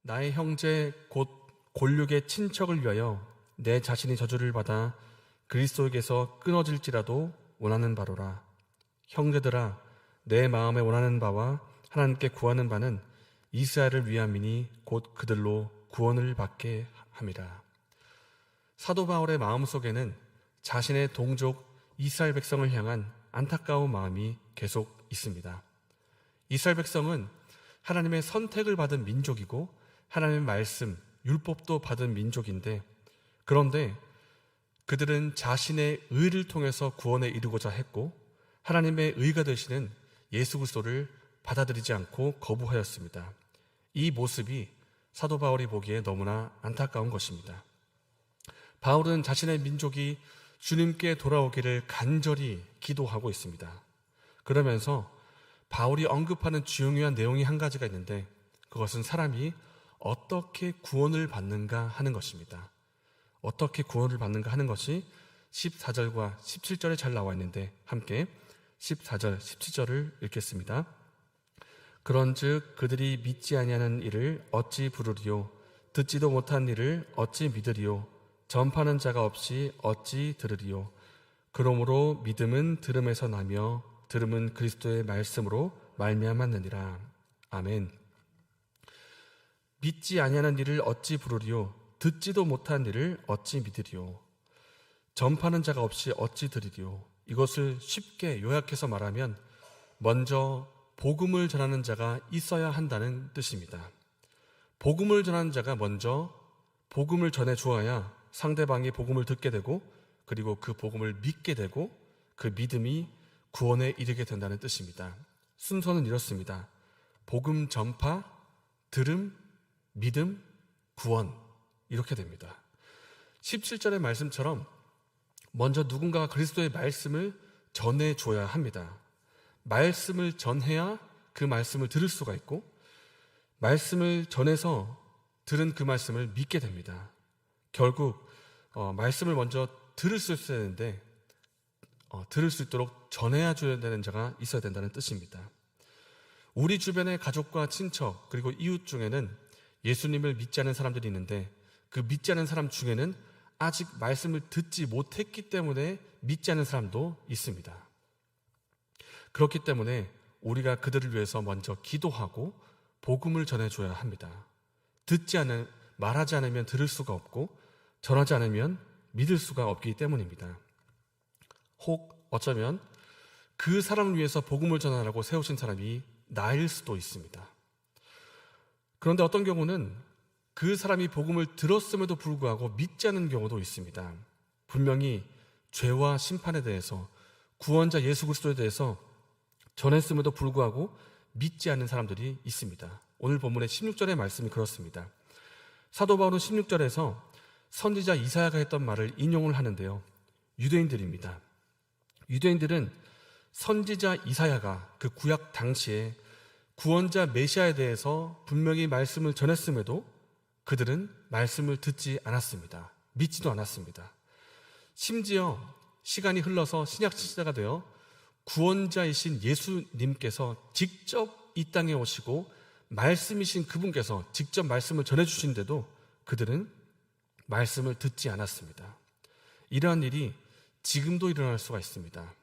나의 형제 곧 골육의 친척을 위하여 내 자신이 저주를 받아 그리스도에게서 끊어질지라도 원하는 바로라. 형제들아, 내 마음에 원하는 바와 하나님께 구하는 바는 이스라엘을 위함이니 곧 그들로 구원을 받게 함이라. 사도 바울의 마음속에는 자신의 동족 이스라엘 백성을 향한 안타까운 마음이 계속 있습니다. 이스라엘 백성은 하나님의 선택을 받은 민족이고 하나님의 말씀, 율법도 받은 민족인데, 그런데 그들은 자신의 의를 통해서 구원에 이르고자 했고 하나님의 의가 되시는 예수 그리스도를 받아들이지 않고 거부하였습니다. 이 모습이 사도 바울이 보기에 너무나 안타까운 것입니다. 바울은 자신의 민족이 주님께 돌아오기를 간절히 기도하고 있습니다. 그러면서 바울이 언급하는 중요한 내용이 한 가지가 있는데, 그것은 사람이 어떻게 구원을 받는가 하는 것입니다. 어떻게 구원을 받는가 하는 것이 14절과 17절에 잘 나와 있는데, 함께 14절, 17절을 읽겠습니다. 그런즉 그들이 믿지 아니하는 일을 어찌 부르리요? 듣지도 못한 일을 어찌 믿으리요? 전파하는 자가 없이 어찌 들으리요? 그러므로 믿음은 들음에서 나며 들음은 그리스도의 말씀으로 말미암았느니라. 아멘. 믿지 아니하는 일을 어찌 부르리요? 듣지도 못한 일을 어찌 믿으리요? 전파하는 자가 없이 어찌 들으리요? 이것을 쉽게 요약해서 말하면 먼저 복음을 전하는 자가 있어야 한다는 뜻입니다. 복음을 전하는 자가 먼저 복음을 전해 주어야 상대방이 복음을 듣게 되고, 그리고 그 복음을 믿게 되고, 그 믿음이 구원에 이르게 된다는 뜻입니다. 순서는 이렇습니다. 복음 전파, 들음, 믿음, 구원, 이렇게 됩니다. 17절의 말씀처럼 먼저 누군가가 그리스도의 말씀을 전해줘야 합니다. 말씀을 전해야 그 말씀을 들을 수가 있고, 말씀을 전해서 들은 그 말씀을 믿게 됩니다. 결국 말씀을 먼저 들을 수 있어야 되는데, 들을 수 있도록 전해야 줘야 되는 자가 있어야 된다는 뜻입니다. 우리 주변의 가족과 친척 그리고 이웃 중에는 예수님을 믿지 않은 사람들이 있는데, 그 믿지 않은 사람 중에는 아직 말씀을 듣지 못했기 때문에 믿지 않은 사람도 있습니다. 그렇기 때문에 우리가 그들을 위해서 먼저 기도하고 복음을 전해줘야 합니다. 말하지 않으면 들을 수가 없고, 전하지 않으면 믿을 수가 없기 때문입니다. 혹 어쩌면 그 사람을 위해서 복음을 전하라고 세우신 사람이 나일 수도 있습니다. 그런데 어떤 경우는 그 사람이 복음을 들었음에도 불구하고 믿지 않는 경우도 있습니다. 분명히 죄와 심판에 대해서, 구원자 예수 그리스도에 대해서 전했음에도 불구하고 믿지 않는 사람들이 있습니다. 오늘 본문의 16절의 말씀이 그렇습니다. 사도 바울은 16절에서 선지자 이사야가 했던 말을 인용을 하는데요. 유대인들입니다. 유대인들은 선지자 이사야가 그 구약 당시에 구원자 메시아에 대해서 분명히 말씀을 전했음에도 그들은 말씀을 듣지 않았습니다. 믿지도 않았습니다. 심지어 시간이 흘러서 신약 시대가 되어 구원자이신 예수님께서 직접 이 땅에 오시고 말씀이신 그분께서 직접 말씀을 전해주신데도 그들은 말씀을 듣지 않았습니다. 이러한 일이 지금도 일어날 수가 있습니다.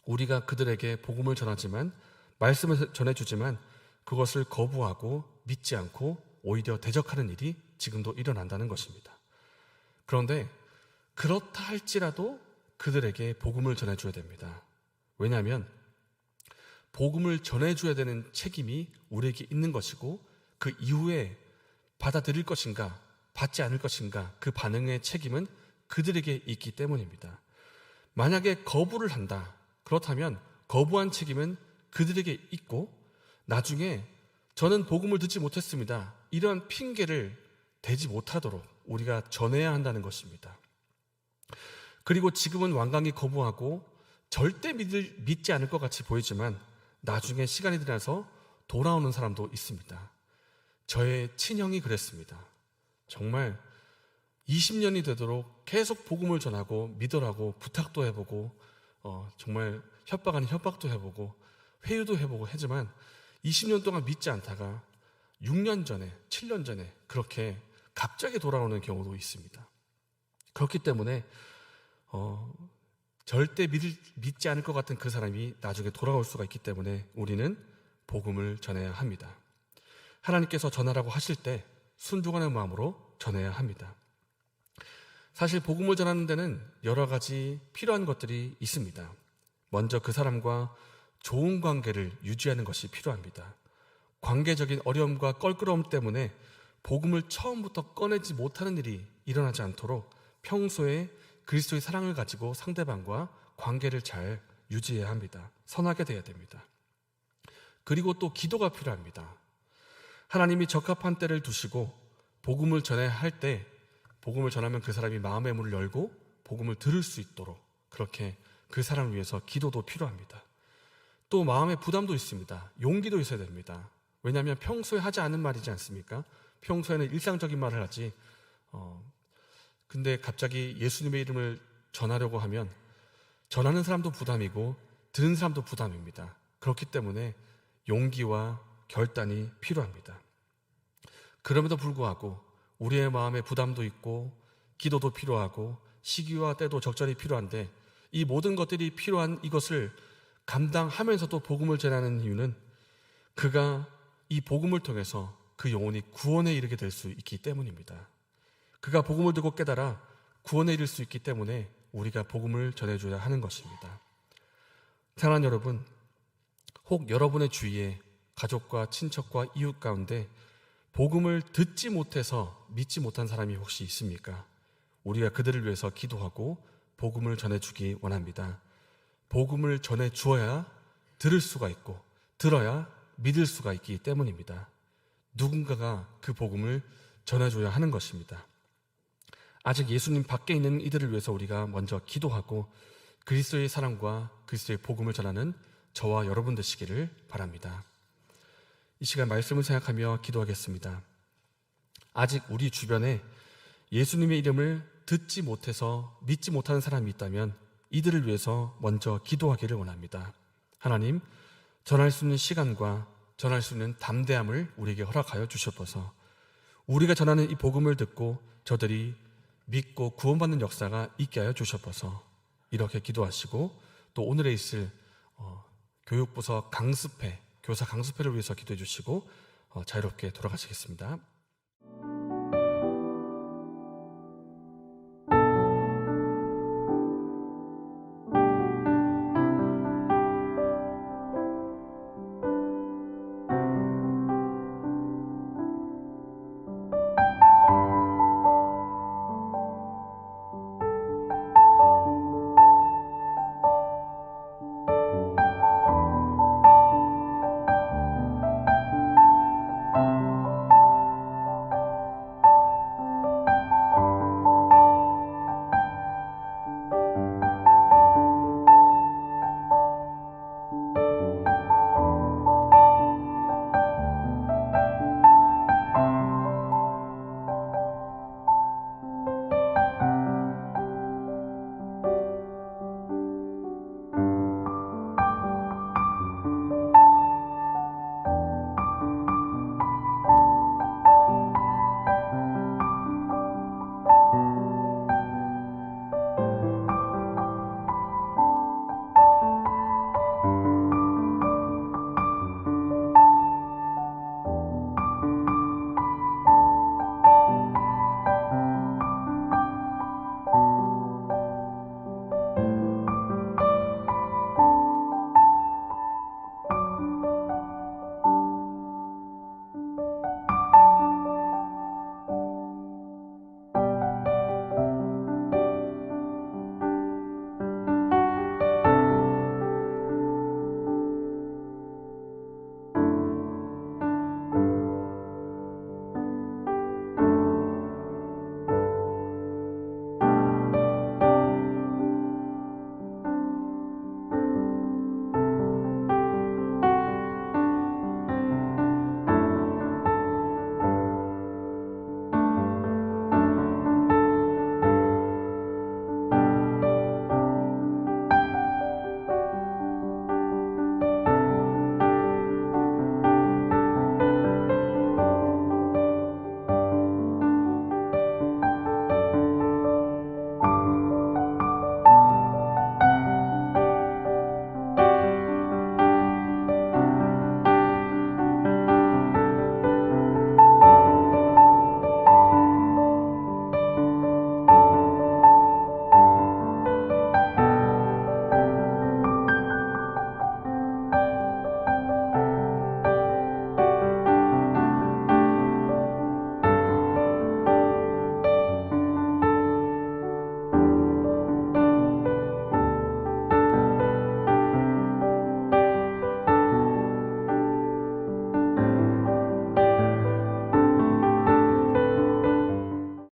우리가 그들에게 복음을 전하지만, 말씀을 전해주지만 그것을 거부하고 믿지 않고 오히려 대적하는 일이 지금도 일어난다는 것입니다. 그런데 그렇다 할지라도 그들에게 복음을 전해줘야 됩니다. 왜냐하면 복음을 전해줘야 되는 책임이 우리에게 있는 것이고, 그 이후에 받아들일 것인가 받지 않을 것인가, 그 반응의 책임은 그들에게 있기 때문입니다. 만약에 거부를 한다, 그렇다면 거부한 책임은 그들에게 있고, 나중에 저는 복음을 듣지 못했습니다, 이러한 핑계를 대지 못하도록 우리가 전해야 한다는 것입니다. 그리고 지금은 완강히 거부하고 절대 믿지 않을 것 같이 보이지만 나중에 시간이 지나서 돌아오는 사람도 있습니다. 저의 친형이 그랬습니다. 정말 20년이 되도록 계속 복음을 전하고 믿으라고 부탁도 해보고, 정말 협박 아닌 협박도 해보고 회유도 해보고 하지만 20년 동안 믿지 않다가 6년 전에, 7년 전에 그렇게 갑자기 돌아오는 경우도 있습니다. 그렇기 때문에 절대 믿지 않을 것 같은 그 사람이 나중에 돌아올 수가 있기 때문에 우리는 복음을 전해야 합니다. 하나님께서 전하라고 하실 때 순종하는 마음으로 전해야 합니다. 사실 복음을 전하는 데는 여러 가지 필요한 것들이 있습니다. 먼저 그 사람과 좋은 관계를 유지하는 것이 필요합니다. 관계적인 어려움과 껄끄러움 때문에 복음을 처음부터 꺼내지 못하는 일이 일어나지 않도록 평소에 그리스도의 사랑을 가지고 상대방과 관계를 잘 유지해야 합니다. 선하게 돼야 됩니다. 그리고 또 기도가 필요합니다. 하나님이 적합한 때를 두시고 복음을 전해야 할 때 복음을 전하면 그 사람이 마음의 문을 열고 복음을 들을 수 있도록 그렇게 그 사람을 위해서 기도도 필요합니다. 또 마음의 부담도 있습니다. 용기도 있어야 됩니다. 왜냐하면 평소에 하지 않은 말이지 않습니까? 평소에는 일상적인 말을 하지 근데 갑자기 예수님의 이름을 전하려고 하면 전하는 사람도 부담이고 듣는 사람도 부담입니다. 그렇기 때문에 용기와 결단이 필요합니다. 그럼에도 불구하고 우리의 마음에 부담도 있고 기도도 필요하고 시기와 때도 적절히 필요한데 이 모든 것들이 필요한 이것을 감당하면서도 복음을 전하는 이유는 그가 이 복음을 통해서 그 영혼이 구원에 이르게 될 수 있기 때문입니다. 그가 복음을 듣고 깨달아 구원에 이를 수 있기 때문에 우리가 복음을 전해줘야 하는 것입니다. 사랑하는 여러분, 혹 여러분의 주위에 가족과 친척과 이웃 가운데 복음을 듣지 못해서 믿지 못한 사람이 혹시 있습니까? 우리가 그들을 위해서 기도하고 복음을 전해주기 원합니다. 복음을 전해주어야 들을 수가 있고 들어야 믿을 수가 있기 때문입니다. 누군가가 그 복음을 전해줘야 하는 것입니다. 아직 예수님 밖에 있는 이들을 위해서 우리가 먼저 기도하고 그리스도의 사랑과 그리스도의 복음을 전하는 저와 여러분 되시기를 바랍니다. 이 시간 말씀을 생각하며 기도하겠습니다. 아직 우리 주변에 예수님의 이름을 듣지 못해서 믿지 못하는 사람이 있다면 이들을 위해서 먼저 기도하기를 원합니다. 하나님, 전할 수 있는 시간과 전할 수 있는 담대함을 우리에게 허락하여 주시옵소서. 우리가 전하는 이 복음을 듣고 저들이 믿고 구원받는 역사가 있게 하여 주시옵소서. 이렇게 기도하시고 또 오늘에 있을 교육부서 강습회, 교사 강습회를 위해서 기도해 주시고 자유롭게 돌아가시겠습니다.